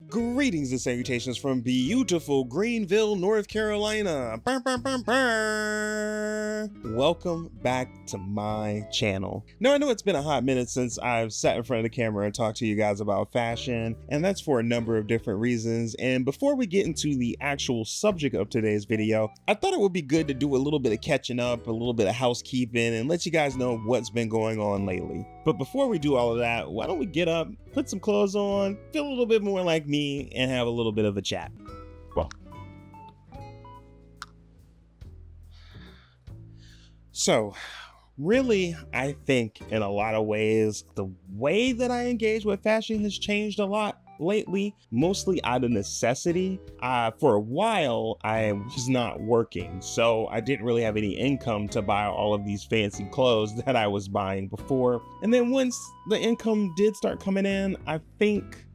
Greetings and salutations from beautiful Greenville, North Carolina. Burr, burr, burr, burr. Welcome back to my channel. Now, I know it's been a hot minute since I've sat in front of the camera and talked to you guys about fashion, and that's for a number of different reasons. And before we get into the actual subject of today's video, I thought it would be good to do a little bit of catching up, a little bit of housekeeping, and let you guys know what's been going on lately. But before we do all of that, why don't we get up, put some clothes on, feel a little bit more like me, and have a little bit of a chat. Well, so really, I think in a lot of ways, the way that I engage with fashion has changed a lot lately, mostly out of necessity. For a while, I was not working, so I didn't really have any income to buy all of these fancy clothes that I was buying before. And then once the income did start coming in, I think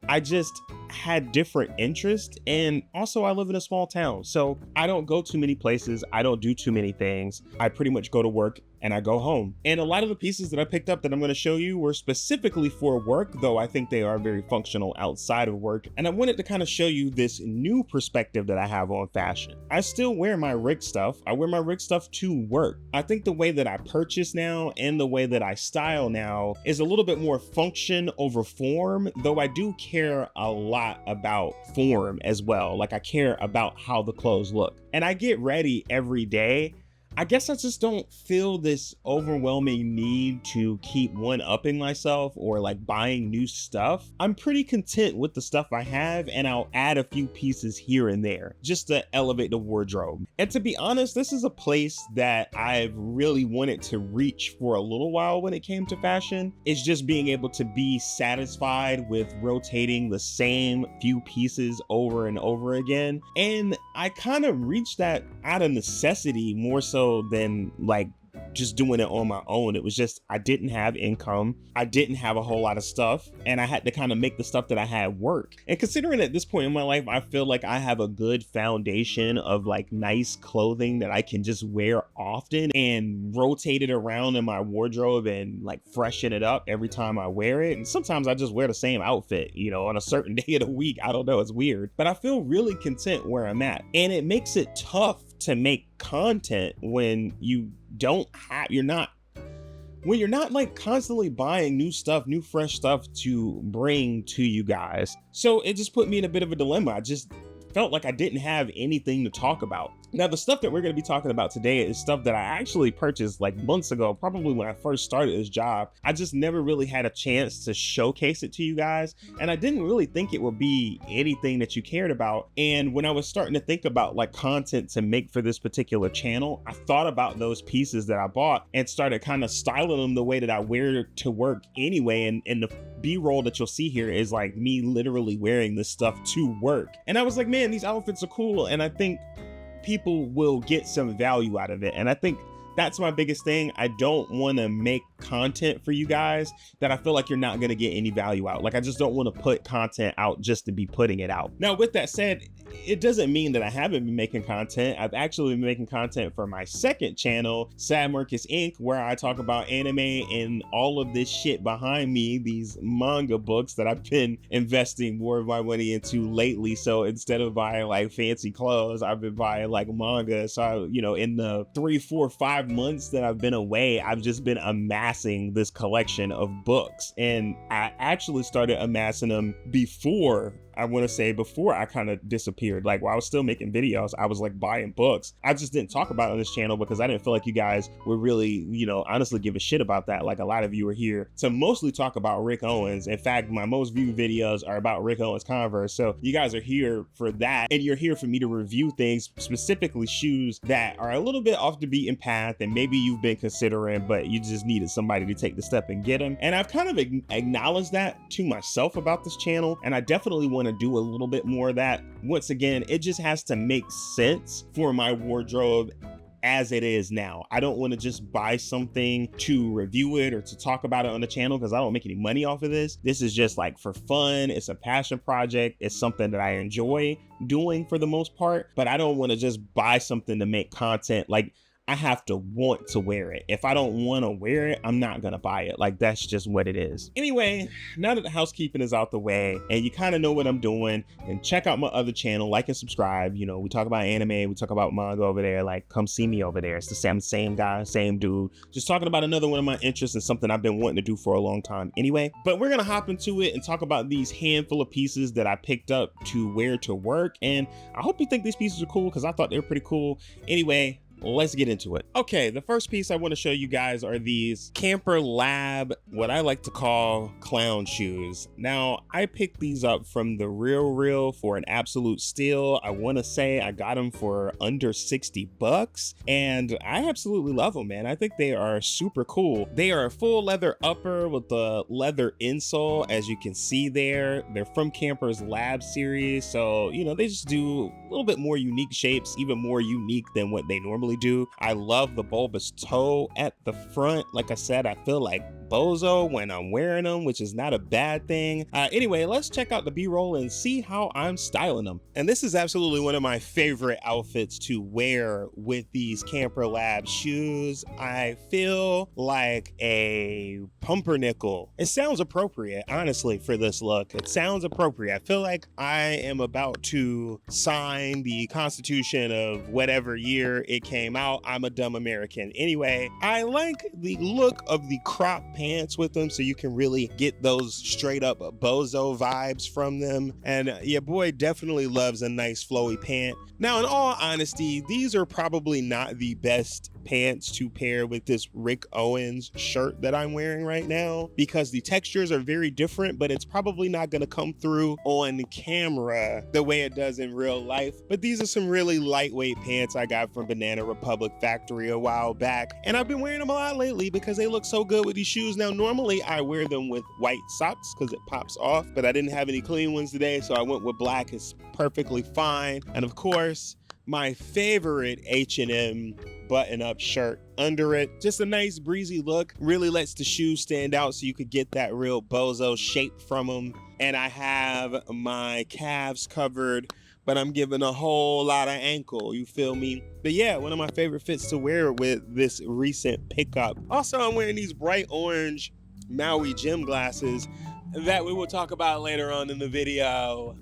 I just had different interests, and also I live in a small town, so I don't go too many places, I don't do too many things. I pretty much go to work and I go home. And a lot of the pieces that I picked up that I'm going to show you were specifically for work, though I think they are very functional outside of work. And I wanted to kind of show you this new perspective that I have on fashion. I still wear my Rick stuff. I wear my Rick stuff to work. I think the way that I purchase now and the way that I style now is a little bit more function over form, though I do care a lot about form as well. Like, I care about how the clothes look. And I get ready every day. I guess I just don't feel this overwhelming need to keep one-upping myself or like buying new stuff. I'm pretty content with the stuff I have, and I'll add a few pieces here and there just to elevate the wardrobe. And to be honest, this is a place that I've really wanted to reach for a little while when it came to fashion. It's just being able to be satisfied with rotating the same few pieces over and over again. And I kind of reached that out of necessity more so than like just doing it on my own. It was just, I didn't have income. I didn't have a whole lot of stuff, and I had to kind of make the stuff that I had work. And considering at this point in my life, I feel like I have a good foundation of like nice clothing that I can just wear often and rotate it around in my wardrobe and like freshen it up every time I wear it. And sometimes I just wear the same outfit, you know, on a certain day of the week. I don't know, it's weird, but I feel really content where I'm at. And it makes it tough to make content when you're not like constantly buying new stuff, new fresh stuff to bring to you guys. So it just put me in a bit of a dilemma. I just felt like I didn't have anything to talk about. Now, the stuff that we're going to be talking about today is stuff that I actually purchased like months ago, probably when I first started this job. I just never really had a chance to showcase it to you guys, and I didn't really think it would be anything that you cared about. And when I was starting to think about like content to make for this particular channel, I thought about those pieces that I bought and started kind of styling them the way that I wear to work anyway. And the B-roll that you'll see here is like me literally wearing this stuff to work. And I was like, man, these outfits are cool, and I think people will get some value out of it. And I think that's my biggest thing. I don't want to make content for you guys that I feel like you're not going to get any value out. Like, I just don't want to put content out just to be putting it out. Now, with that said, it doesn't mean that I haven't been making content. I've actually been making content for my second channel, Sad Marcus Inc., where I talk about anime and all of this shit behind me, these manga books that I've been investing more of my money into lately. So instead of buying like fancy clothes, I've been buying like manga. So, in the 3, 4, 5 months that I've been away, I've just been amassing this collection of books. And I actually started amassing them before I kind of disappeared. Like, while I was still making videos, I was like buying books. I just didn't talk about it on this channel because I didn't feel like you guys would really, honestly give a shit about that. Like, a lot of you are here to mostly talk about Rick Owens. In fact, my most viewed videos are about Rick Owens Converse. So you guys are here for that. And you're here for me to review things, specifically shoes that are a little bit off the beaten path and maybe you've been considering, but you just needed somebody to take the step and get them. And I've kind of acknowledged that to myself about this channel. And I definitely want to do a little bit more of that. Once again, it just has to make sense for my wardrobe as it is now. I don't want to just buy something to review it or to talk about it on the channel because I don't make any money off of this. This is just like for fun. It's a passion project. It's something that I enjoy doing for the most part, but I don't want to just buy something to make content. Like, I have to want to wear it. If I don't want to wear it, I'm not gonna buy it. Like, that's just what it is. Anyway, now that the housekeeping is out the way and you kind of know what I'm doing, and check out my other channel, like and subscribe. You know, we talk about anime, we talk about manga over there. Like, come see me over there. It's the same guy, same dude, just talking about another one of my interests and something I've been wanting to do for a long time anyway. But we're gonna hop into it and talk about these handful of pieces that I picked up to wear to work, and I hope you think these pieces are cool because I thought they were pretty cool. Anyway, let's get into it. Okay, the first piece I want to show you guys are these Camper Lab, what I like to call clown shoes. Now, I picked these up from the Real for an absolute steal. I want to say I got them for under 60 bucks, and I absolutely love them, man. I think they are super cool. They are a full leather upper with the leather insole, as you can see there. They're from Camper's Lab series, so, you know, they just do a little bit more unique shapes, even more unique than what they normally do. I love the bulbous toe at the front. Like I said, I feel like Bozo when I'm wearing them, which is not a bad thing. Anyway, let's check out the B-roll and see how I'm styling them. And this is absolutely one of my favorite outfits to wear with these Camper Lab shoes. I feel like a pumpernickel. It sounds appropriate, honestly, for this look. It sounds appropriate. I feel like I am about to sign the Constitution of whatever year it came out. I'm a dumb American. Anyway, I like the look of the crop pants with them, so you can really get those straight up Bozo vibes from them. And your boy definitely loves a nice flowy pant. Now, in all honesty, these are probably not the best pants to pair with this Rick Owens shirt that I'm wearing right now, because the textures are very different, but it's probably not going to come through on camera the way it does in real life. But these are some really lightweight pants I got from Banana Republic Factory a while back, and I've been wearing them a lot lately because they look so good with these shoes. Now, normally I wear them with white socks because it pops off, but I didn't have any clean ones today, so I went with black. It's perfectly fine. And of course, my favorite H&M button-up shirt under it. Just a nice breezy look. Really lets the shoes stand out so you could get that real Bozo shape from them. And I have my calves covered, but I'm giving a whole lot of ankle, you feel me? But yeah, one of my favorite fits to wear with this recent pickup. Also, I'm wearing these bright orange Maui gym glasses that we will talk about later on in the video.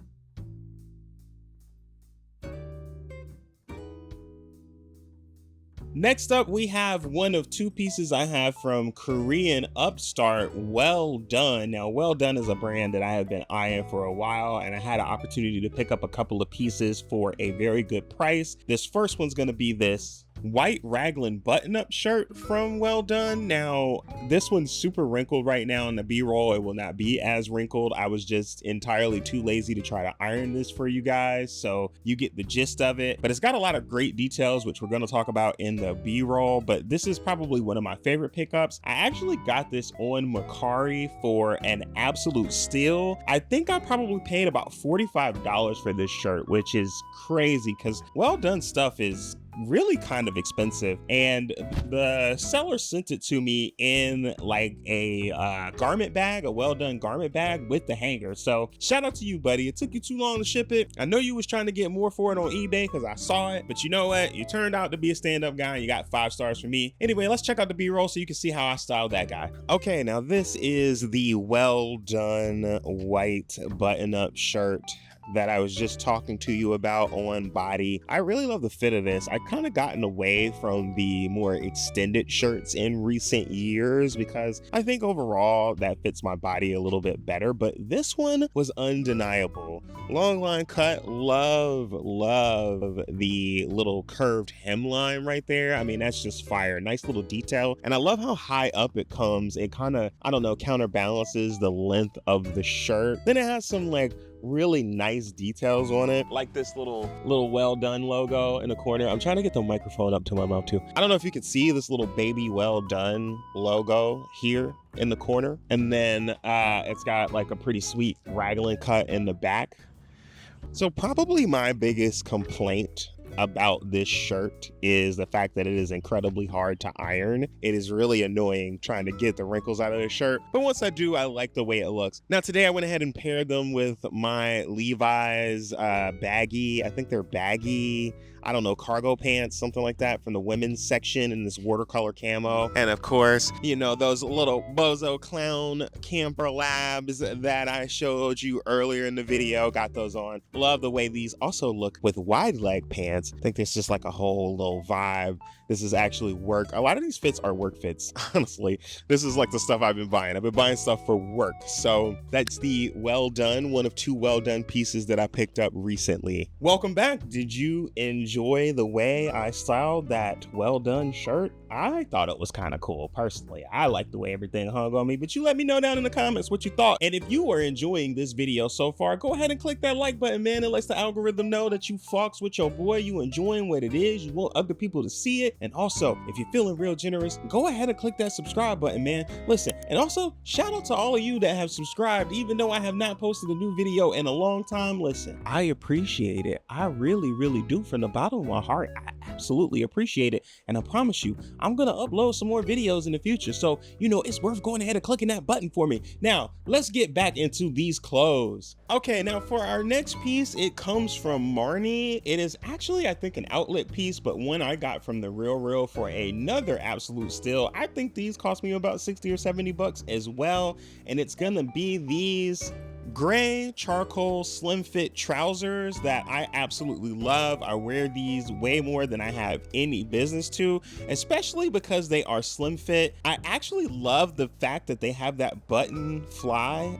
Next up, we have one of two pieces I have from Korean upstart Well Done. Now, Well Done is a brand that I have been eyeing for a while, and I had an opportunity to pick up a couple of pieces for a very good price. This first one's going to be this white raglan button-up shirt from Well Done. Now, this one's super wrinkled right now in the B-roll. It will not be as wrinkled. I was just entirely too lazy to try to iron this for you guys, so you get the gist of it. But it's got a lot of great details, which we're going to talk about in the B-roll, but this is probably one of my favorite pickups. I actually got this on Mercari for an absolute steal. I think I probably paid about $45 for this shirt, which is crazy because Well Done stuff is really kind of expensive, and the seller sent it to me in like a garment bag, a Well Done garment bag with the hanger. So shout out to you, buddy. It took you too long to ship it. I know you was trying to get more for it on eBay because I saw it, but you know what, you turned out to be a stand-up guy and you got 5 stars from me. Anyway, let's check out the B-roll so you can see how I styled that guy. Okay, now this is the Well Done white button-up shirt that I was just talking to you about on body. I really love the fit of this. I kind of gotten away from the more extended shirts in recent years because I think overall that fits my body a little bit better, but this one was undeniable. Long line cut, love the little curved hemline right there. I mean, that's just fire. Nice little detail. And I love how high up it comes. It kind of, I don't know, counterbalances the length of the shirt. Then it has some like really nice details on it, like this little Well Done logo in the corner. I'm trying to get the microphone up to my mouth too. I don't know if you can see this little baby Well Done logo here in the corner, and then it's got like a pretty sweet raglan cut in the back. So probably my biggest complaint about this shirt is the fact that it is incredibly hard to iron. It is really annoying trying to get the wrinkles out of the shirt, but once I do, I like the way it looks. Now today I went ahead and paired them with my Levi's baggy, I think they're baggy I don't know, cargo pants, something like that, from the women's section in this watercolor camo. And of course, you know, those little bozo clown camper labs that I showed you earlier in the video, got those on. Love the way these also look with wide leg pants. I think there's just like a whole little vibe. This is actually work. A lot of these fits are work fits, honestly. This is like the stuff I've been buying. I've been buying stuff for work. So that's the Well Done, one of 2 Well Done pieces that I picked up recently. Welcome back. Did you enjoy the way I styled that Well Done shirt? I thought it was kind of cool, personally. I like the way everything hung on me, but you let me know down in the comments what you thought. And if you are enjoying this video so far, go ahead and click that like button, man. It lets the algorithm know that you fucks with your boy, you enjoying what it is, you want other people to see it. And also, if you're feeling real generous, go ahead and click that subscribe button, man. Listen, and also shout out to all of you that have subscribed, even though I have not posted a new video in a long time. Listen, I appreciate it. I really, really do, from the bottom of my heart. I absolutely appreciate it. And I promise you, I'm gonna upload some more videos in the future. So, you know, it's worth going ahead and clicking that button for me. Now, let's get back into these clothes. Okay, now for our next piece, it comes from Marni. It is actually, I think, an outlet piece, but one I got from the Real for another absolute steal. I think these cost me about 60 or 70 bucks as well. And it's gonna be these gray charcoal slim fit trousers that I absolutely love. I wear these way more than I have any business to, especially because they are slim fit. I actually love the fact that they have that button fly.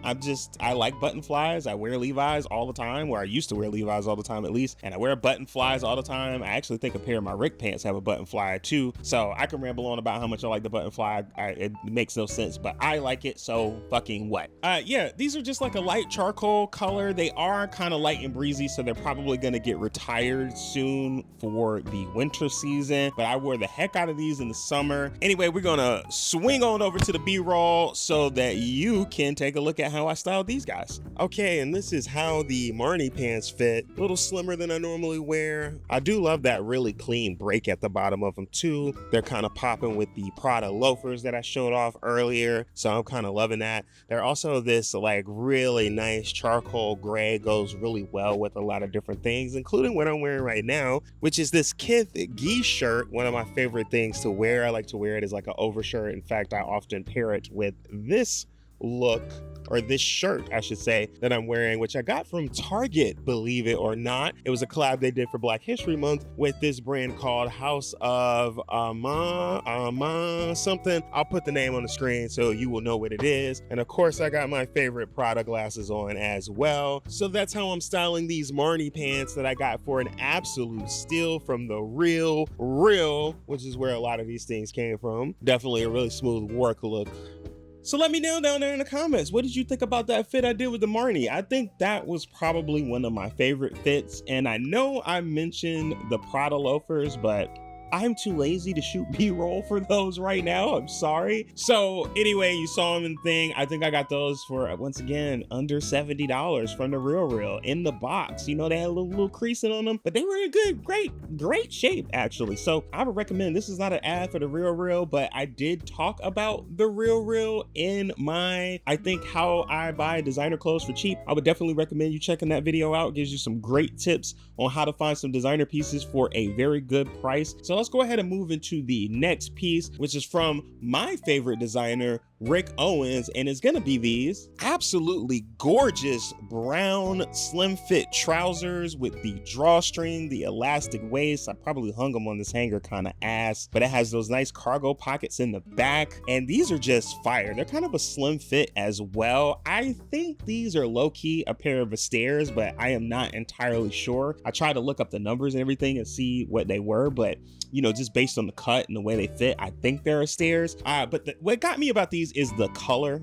I like button flies. I wear Levi's all the time, or I used to wear Levi's all the time at least, and I wear button flies all the time. I actually think a pair of my Rick pants have a button fly too, so I can ramble on about how much I like the button fly. It makes no sense, but I like it, so fucking what. Yeah, these are just like a light charcoal color. They are kind of light and breezy, so they're probably going to get retired soon for the winter season, but I wore the heck out of these in the summer. Anyway, we're gonna swing on over to the B-roll so that you can take a look at how I styled these guys. Okay, and this is how the Marni pants fit. A little slimmer than I normally wear. I do love that really clean break at the bottom of them too. They're kind of popping with the Prada loafers that I showed off earlier, so I'm kind of loving that. They're also this like really nice charcoal gray, goes really well with a lot of different things, including what I'm wearing right now, which is this Kith Gee shirt, one of my favorite things to wear. I like to wear it as like an overshirt. In fact, I often pair it with this look, or this shirt, I should say, that I'm wearing, which I got from Target, believe it or not. It was a collab they did for Black History Month with this brand called House of something. I'll put the name on the screen so you will know what it is. And of course, I got my favorite Prada glasses on as well. So that's how I'm styling these Marni pants that I got for an absolute steal from the Real, which is where a lot of these things came from. Definitely a really smooth work look. So let me know down there in the comments, what did you think about that fit I did with the Marni? I think that was probably one of my favorite fits. And I know I mentioned the Prada loafers, but I'm too lazy to shoot B-roll for those right now. I'm sorry. So anyway, you saw them in the thing. I think I got those for, once again, under $70 from the Real in the box. You know, they had a little creasing on them, but they were in good, great shape actually. So I would recommend, this is not an ad for the Real, but I did talk about the Real in my, I think, how I buy designer clothes for cheap. I would definitely recommend you checking that video out. It gives you some great tips on how to find some designer pieces for a very good price. So let's go ahead and move into the next piece, which is from my favorite designer, Rick Owens, and it's gonna be these absolutely gorgeous brown slim fit trousers with the drawstring, the elastic waist. I probably hung them on this hanger kind of ass, but it has those nice cargo pockets in the back, and these are just fire. They're kind of a slim fit as well. I think these are low-key a pair of stairs, but I am not entirely sure. I tried to look up the numbers and everything and see what they were, but you know, just based on the cut and the way they fit, I think they're stairs. But what got me about these is the color.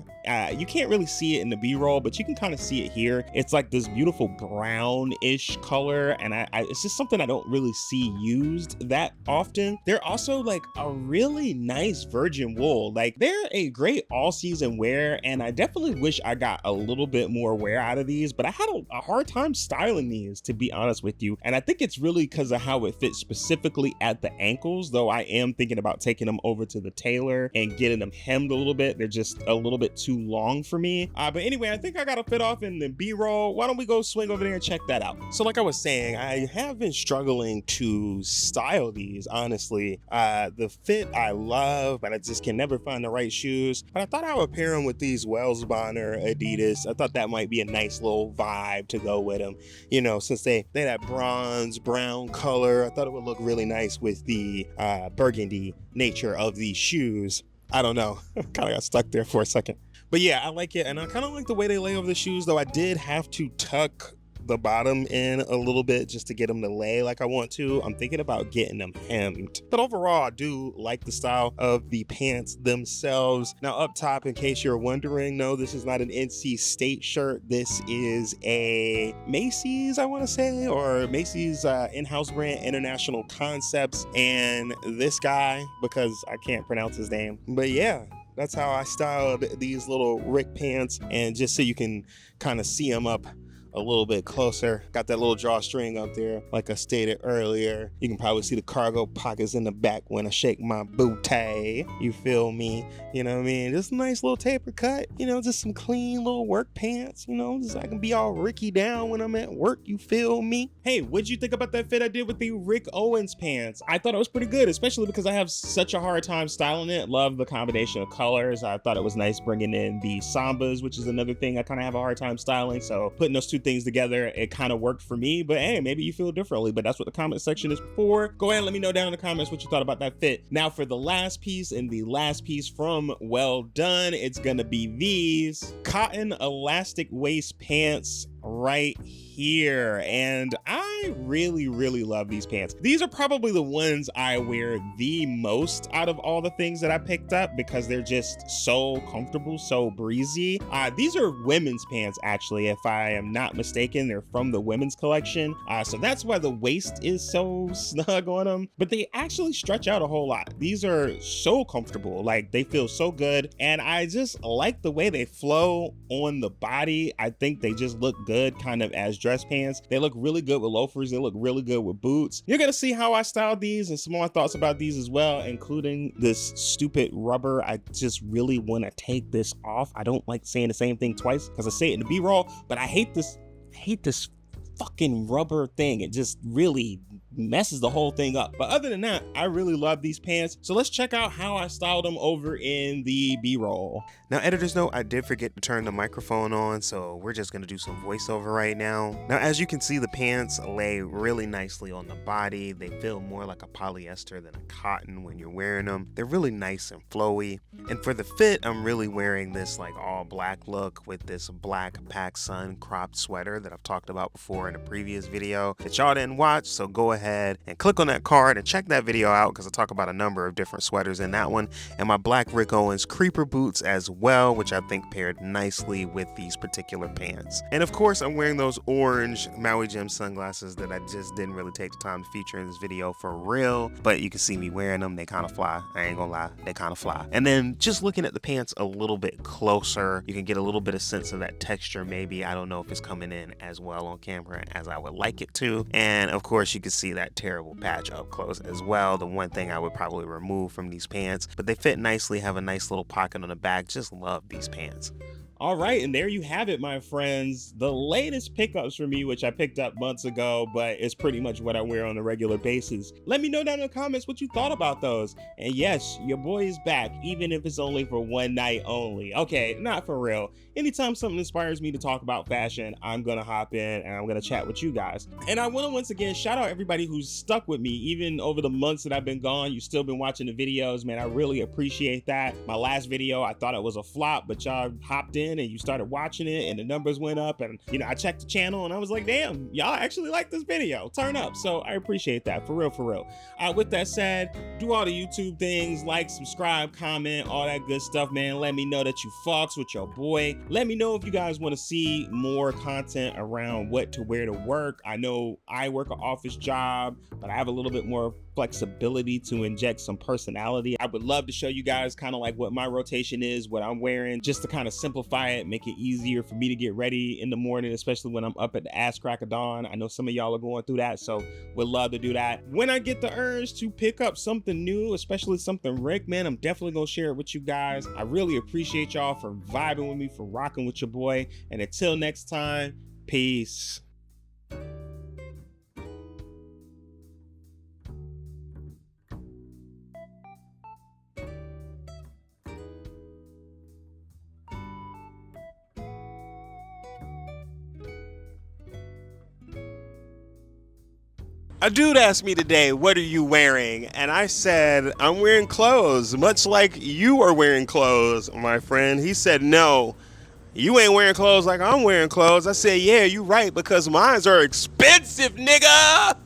You can't really see it in the B-roll, but you can kind of see it here. It's like this beautiful brownish color, and it's just something I don't really see used that often. They're also like a really nice virgin wool. Like, they're a great all-season wear, and I definitely wish I got a little bit more wear out of these, but I had a hard time styling these, to be honest with you. And I think it's really because of how it fits specifically at the ankles, though I am thinking about taking them over to the tailor and getting them hemmed a little bit. They're just a little bit too too long for me. But anyway, I think I got a fit off in the B-roll. Why don't we go swing over there and check that out? So like I was saying, I have been struggling to style these, honestly. The fit I love, but I just can never find the right shoes. But I thought I would pair them with these Wellsbonner Adidas. I thought that might be a nice little vibe to go with them. You know, since they that bronze brown color, I thought it would look really nice with the burgundy nature of these shoes. I don't know, kind of got stuck there for a second. But yeah, I like it, and I kind of like the way they lay over the shoes, though I did have to tuck the bottom in a little bit just to get them to lay like I want to. I'm thinking about getting them hemmed. But overall, I do like the style of the pants themselves. Now up top, in case you're wondering, no, this is not an NC State shirt. This is a Macy's, I want to say, or Macy's in-house brand, International Concepts. And this guy, because I can't pronounce his name, but yeah, that's how I styled these little Rick pants. And just so you can kind of see them up a little bit closer, got that little drawstring up there like I stated earlier. You can probably see the cargo pockets in the back when I shake my booty, you feel me? You know what I mean? Just a nice little taper cut, you know, just some clean little work pants, you know, just so I can be all Ricky down when I'm at work, you feel me? Hey, what'd you think about that fit I did with the Rick Owens pants? I thought it was pretty good, especially because I have such a hard time styling it. Love the combination of colors. I thought it was nice bringing in the Sambas, which is another thing I kind of have a hard time styling, so putting those two things together, it kind of worked for me. But hey, maybe you feel differently, but that's what the comment section is for. Go ahead and let me know down in the comments what you thought about that fit. Now for the last piece, and the last piece from Well Done, it's gonna be these cotton elastic waist pants right here, and I really love these pants. These are probably the ones I wear the most out of all the things that I picked up because they're just so comfortable, so breezy. These are women's pants, actually, if I am not mistaken. They're from the women's collection, so that's why the waist is so snug on them, but they actually stretch out a whole lot. These are so comfortable, like they feel so good, and I just like the way they flow on the body. I think they just look good kind of as dress pants. They look really good with loafers. They look really good with boots. You're gonna see how I styled these and some more thoughts about these as well, including this stupid rubber. I just really want to take this off. I don't like saying the same thing twice because I say it in the B-roll, but I hate this fucking rubber thing. It just really messes the whole thing up. But other than that, I really love these pants. So let's check out how I styled them over in the B-roll. Now, editor's note, I did forget to turn the microphone on, so we're just gonna do some voiceover right now. Now, as you can see, the pants lay really nicely on the body. They feel more like a polyester than a cotton when you're wearing them. They're really nice and flowy. And for the fit, I'm really wearing this like all black look with this black PacSun cropped sweater that I've talked about before in a previous video that y'all didn't watch, so go ahead and click on that card and check that video out because I talk about a number of different sweaters in that one, and my black Rick Owens creeper boots as well, which I think paired nicely with these particular pants. And of course, I'm wearing those orange Maui Jim sunglasses that I just didn't really take the time to feature in this video for real, but you can see me wearing them. They kind of fly. I ain't gonna lie, they kind of fly. And then just looking at the pants a little bit closer, you can get a little bit of sense of that texture maybe. I don't know if it's coming in as well on camera as I would like it to. And of course, you can see that terrible patch up close as well. The one thing I would probably remove from these pants, but they fit nicely, have a nice little pocket on the back. Just love these pants. All right, and there you have it, my friends. The latest pickups for me, which I picked up months ago, but it's pretty much what I wear on a regular basis. Let me know down in the comments what you thought about those. And yes, your boy is back, even if it's only for one night only. Okay, not for real. Anytime something inspires me to talk about fashion, I'm gonna hop in and I'm gonna chat with you guys. And I wanna once again shout out everybody who's stuck with me, even over the months that I've been gone. You've still been watching the videos, man. I really appreciate that. My last video, I thought it was a flop, but y'all hopped in and you started watching it and the numbers went up, and you know, I checked the channel and I was like, damn, y'all actually like this video, turn up. So I appreciate that, for real. With that said, do all the YouTube things, like, subscribe, comment, all that good stuff, man. Let me know that you fucks with your boy. Let me know if you guys want to see more content around what to wear to work. I know I work an office job, but I have a little bit more flexibility to inject some personality. I would love to show you guys kind of like what my rotation is, what I'm wearing, just to kind of simplify it, make it easier for me to get ready in the morning, especially when I'm up at the ass crack of dawn. I know some of y'all are going through that, so would love to do that. When I get the urge to pick up something new, especially something Rick, man, I'm definitely gonna share it with you guys. I really appreciate y'all for vibing with me, for rocking with your boy, and until next time, peace. A dude asked me today, what are you wearing? And I said, I'm wearing clothes, much like you are wearing clothes, my friend. He said, no, you ain't wearing clothes like I'm wearing clothes. I said, yeah, you right, because mines are expensive, nigga.